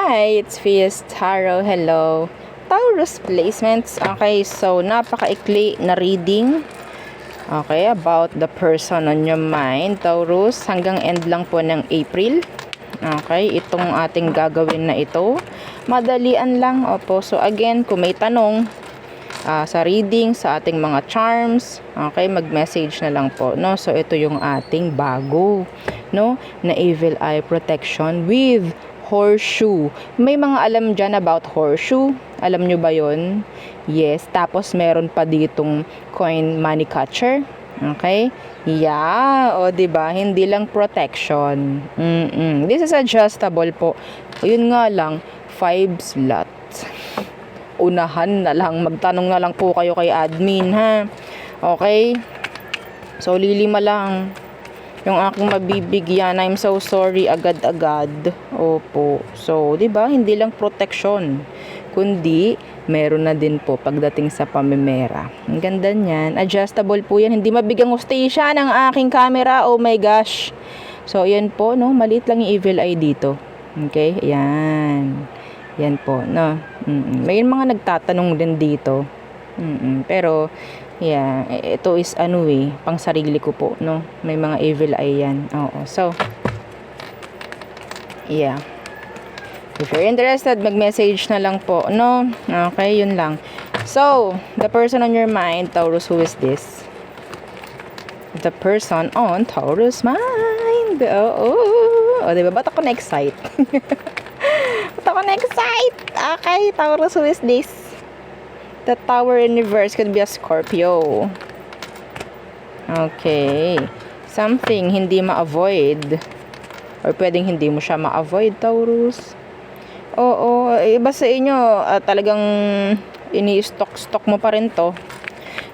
Hi, it's Fias Tarot. Hello. Taurus placements. Okay, so napakaikli na reading. Okay, about the person on your mind. Taurus, hanggang end lang po ng April. Okay, itong ating gagawin na ito. Madalian lang. Opo, so again, kung may tanong sa reading, sa ating mga charms, okay, mag-message na lang po, no? So, ito yung ating bago, no? Na Evil Eye Protection with horseshoe. May mga alam dyan about horseshoe? Alam nyo ba yon? Yes. Tapos, meron pa ditong coin money catcher. Okay? Yeah. O, diba? Hindi lang protection. This is adjustable po. Yun nga lang, 5 slots. Unahan na lang. Magtanong na lang po kayo kay admin, ha? Okay? So, lilima lang yung aking mabibigyan. I'm so sorry agad-agad. Opo. So, 'di ba? Hindi lang protection, kundi meron na din po pagdating sa pamimera. Ang ganda niyan. Adjustable po 'yan. Hindi mabigang hustisya ng aking camera. Oh my gosh. So, 'yan po, no. Maliit lang yung evil eye dito. Okay? Ayan. Yan po, no. May mga nagtatanong din dito. Pero yeah, ito is pang sarili ko po, no. May mga evil eye yan. Oo. So, yeah. If you're interested, mag-message na lang po, no. Okay, yun lang. So, the person on your mind, Taurus, who is this? The person on Taurus mind. Oh, diba? Ba't ako na-excite? Ba't ako na-excite? Okay, Taurus, who is this? The Tower in reverse could be a Scorpio. Okay. Something hindi ma-avoid. Or pwedeng hindi mo siya ma-avoid, Taurus. Oo, iba sa inyo, talagang ini-stock mo pa rin to.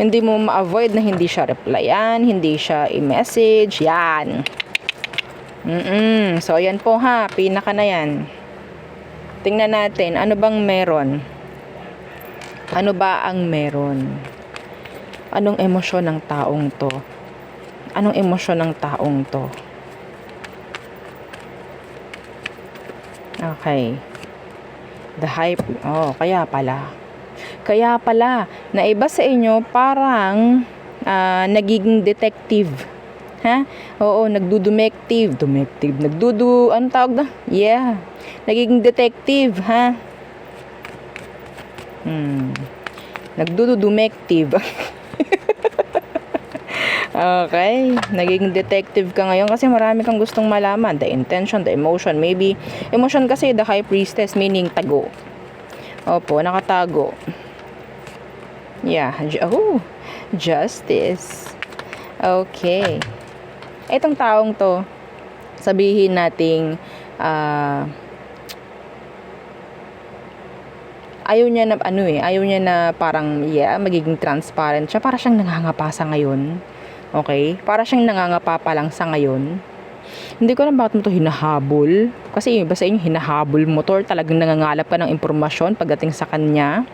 Hindi mo ma-avoid na hindi siya replyan, hindi siya i-message. Yan. So, yan po ha. Pinaka na yan. Tingnan natin, ano bang meron? Ano ba ang meron? Anong emosyon ng taong to? Anong emosyon ng taong to? Okay. The hype. Oh, kaya pala. Kaya pala, na iba sa inyo, parang nagiging detective. Ha? Oo, nagdudumective. Anong tawag na? Yeah. Nagiging detective, ha? Nagdudumective. Okay. Naging detective ka ngayon kasi marami kang gustong malaman. The intention, the emotion. Maybe, emotion kasi the high priestess, meaning tago. Opo, nakatago. Yeah. Oh, justice. Okay. Itong taong to, sabihin nating, ayaw niya na ayaw niya na parang magiging transparent siya, para siyang nangangapa sa ngayon. Okay? Para siyang nangangapa pa lang sa ngayon. Hindi ko alam bakit mo to hinahabol. Kasi iba sa inyo hinahabol mo to, or talagang nangangalap ka ng impormasyon pagdating sa kanya.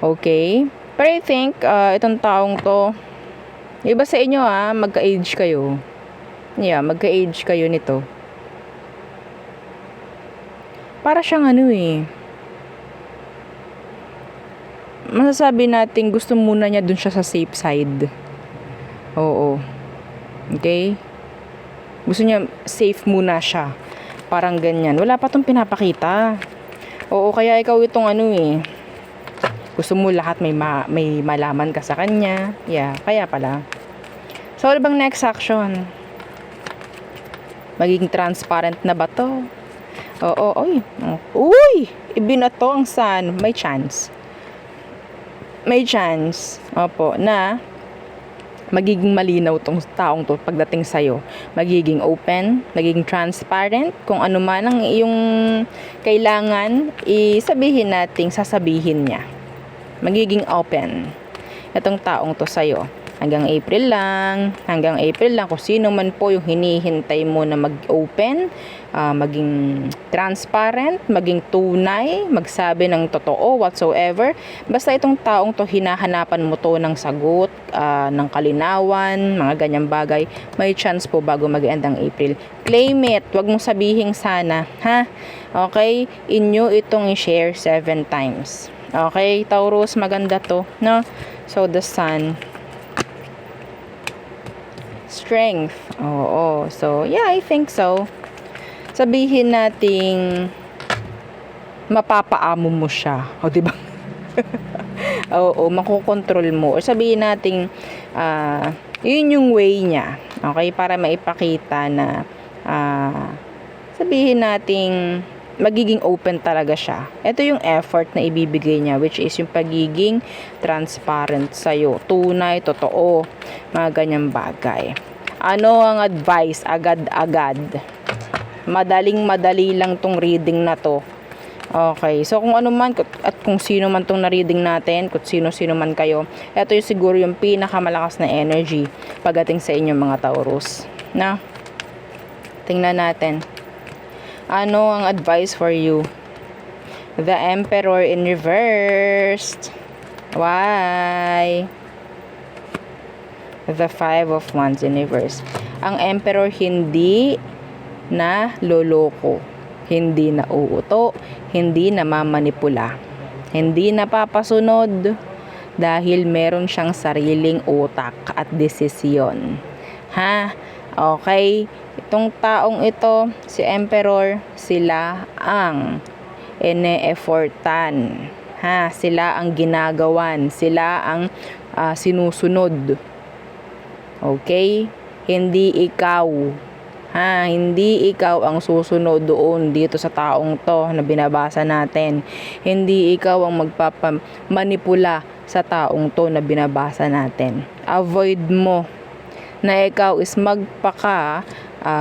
Okay? Pero I think itong taong to, iba sa inyo magka-age kayo. Yeah, magka-age kayo nito. Para siyang masasabi natin gusto muna niya dun siya sa safe side. Oo. Okay? Gusto niya safe muna siya. Parang ganyan. Wala pa tong pinapakita. Oo, kaya ikaw itong gusto mo lahat may malaman ka sa kanya. Yeah, kaya pala. So, ano bang next action? Magiging transparent na ba to? Oo, uy! Ibinato ang sun. May chance. Opo, na magiging malinaw tong taong to pagdating sa'yo. Magiging open, magiging transparent, kung ano man ang iyong kailangan, isabihin nating sasabihin niya. Magiging open itong taong to sa'yo. Hanggang April lang. Hanggang April lang. Kung sino man po yung hinihintay mo na mag-open, maging transparent, maging tunay, magsabi ng totoo, whatsoever. Basta itong taong to, hinahanapan mo to ng sagot, ng kalinawan, mga ganyang bagay. May chance po bago mag-end ang April. Claim it. Huwag mong sabihin sana. Ha? Okay? Inyo itong i-share 7 times. Okay? Taurus, maganda to. No? So, the sun. Strength. Oo. So, yeah, I think so. Sabihin nating mapapaamo mo siya. O, diba? Oo, makokontrol mo. O sabihin nating yun yung way niya. Okay? Para maipakita na sabihin nating magiging open talaga siya. Ito yung effort na ibibigay niya, which is yung pagiging transparent sa'yo. Tunay, totoo, mga ganyang bagay. Ano ang advice? Agad-agad. Madaling-madali lang tong reading na to. Okay, so kung ano man at kung sino man tong na-reading natin, kung sino-sino man kayo, ito yung siguro yung pinakamalakas na energy pagdating sa inyong mga Taurus. Na? Tingnan natin. Ano ang advice for you? The Emperor in reversed. Why? The Five of Wands in reverse. Ang Emperor hindi na loloko, hindi na uuto, hindi na mamanipula, hindi na papasunod dahil meron siyang sariling utak at desisyon. Ha? Okay? Itong taong ito, si Emperor, sila ang ine-effortan. Ha? Sila ang ginagawan. Sila ang sinusunod. Okay? Hindi ikaw. Ha? Hindi ikaw ang susunod doon dito sa taong to na binabasa natin. Hindi ikaw ang magpapamanipula sa taong to na binabasa natin. Avoid mo na ikaw is magpaka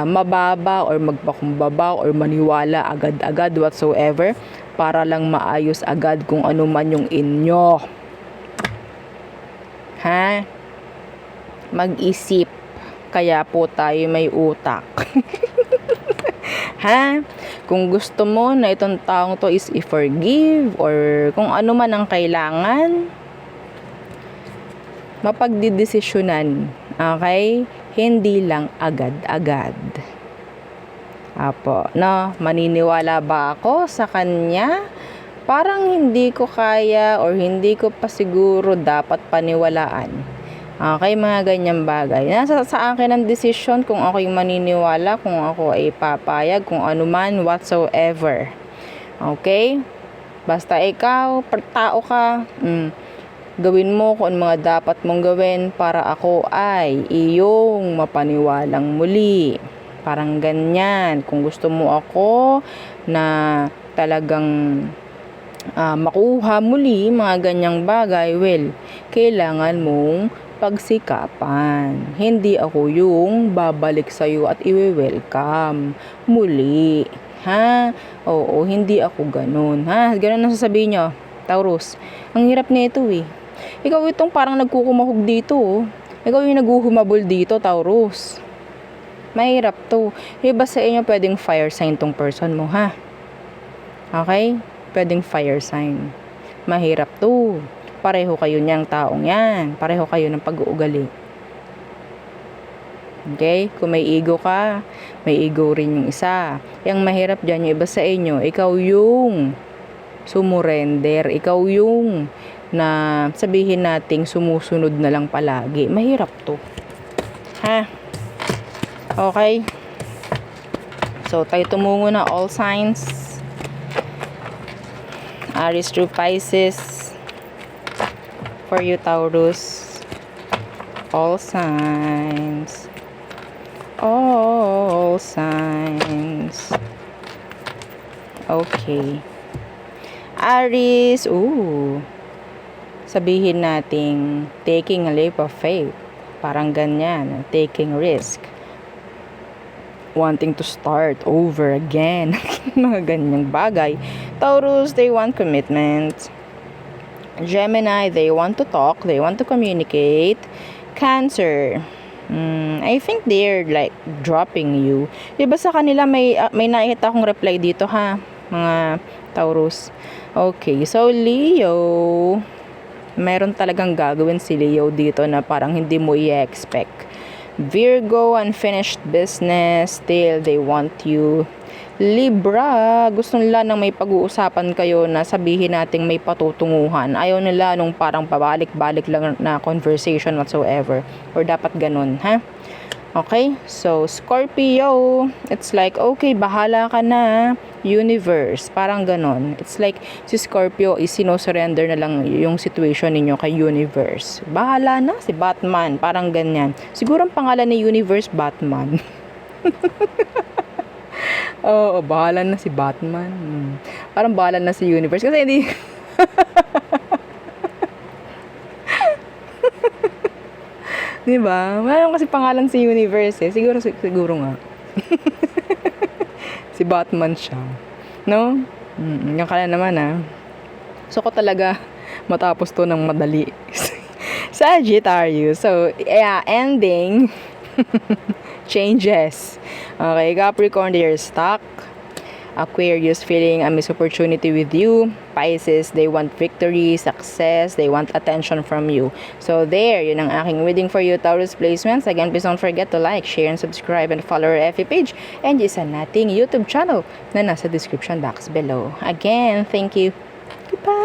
mababa or magpakumbaba or maniwala agad-agad whatsoever para lang maayos agad kung ano man yung inyo. Ha? Mag-isip. Kaya po tayo may utak. Ha? Kung gusto mo na itong taong to is i-forgive or kung ano man ang kailangan, mapagdidesisyonan. Okay? Hindi lang agad-agad. Apo, no? Maniniwala ba ako sa kanya? Parang hindi ko kaya or hindi ko pa siguro dapat paniwalaan. Okay, mga ganyang bagay. Nasa sa akin ang desisyon kung ako yung maniniwala, kung ako ay papayag, kung ano man, whatsoever. Okay? Basta ikaw, tao ka, gawin mo kung ano mga dapat mong gawin para ako ay iyong mapaniwalang muli. Parang ganyan. Kung gusto mo ako na talagang makuha muli mga ganyang bagay, well, kailangan mong pagsikapan. Hindi ako yung babalik sa'yo at i-welcome muli. Ha? Oo, hindi ako ganun. Ha? Ganun ang sasabihin nyo, Taurus. Ang hirap nito eh. Ikaw itong parang nagkukumahog dito. Oh. Ikaw yung naguhumabol dito, Taurus. Mahirap to. Iba sa inyo pwedeng fire sign tong person mo, ha? Okay? Pwedeng fire sign. Mahirap to. Pareho kayo niyang taong yan. Pareho kayo ng pag-uugali. Okay? Kung may ego ka, may ego rin yung isa. Yang mahirap dyan, yung iba sa inyo, ikaw yung sumurrender. Ikaw yung na sabihin nating sumusunod na lang palagi. Mahirap to. Ha? Okay? So, tayo tumungo na all signs. Aries through Pisces. For you, Taurus. All signs. All signs. Okay. Aries, sabihin nating taking a leap of faith. Parang ganyan, taking risk. Wanting to start over again. Mga ganyang bagay. Taurus, they want commitment. Gemini, they want to talk, they want to communicate. Cancer. I think they're like dropping you. Diba sa kanila may nakita akong reply dito ha, mga Taurus. Okay, so Leo, meron talagang gagawin si Leo dito na parang hindi mo i-expect. Virgo, unfinished business, still they want you. Libra, gusto nila nang may pag-uusapan kayo na sabihin nating may patutunguhan. Ayaw nila nung parang pabalik-balik lang na conversation whatsoever. Or dapat ganun, ha? Okay? So, Scorpio, it's like, okay, bahala ka na, universe. Parang ganun. It's like, si Scorpio is sino-surrender na lang yung situation ninyo kay universe. Bahala na, si Batman. Parang ganyan. Siguro ang pangalan ni universe, Batman. Oo, bahala na si Batman. Parang bahala na si universe. Kasi hindi... diba? Mayroon kasi pangalan si universe eh. Siguro nga. Si Batman siya. No? Yung kaya naman So ko talaga matapos to ng madali. Sagittarius. So, yeah, ending. Changes. Okay, Capricorn, they're stuck. Aquarius, feeling a missed opportunity with you. Pisces, they want victory, success, they want attention from you. So there, yun ang aking reading for you, Taurus placements. Again, please don't forget to like, share, and subscribe, and follow our FB page, and isa nating YouTube channel na nasa description box below. Again, thank you. Goodbye.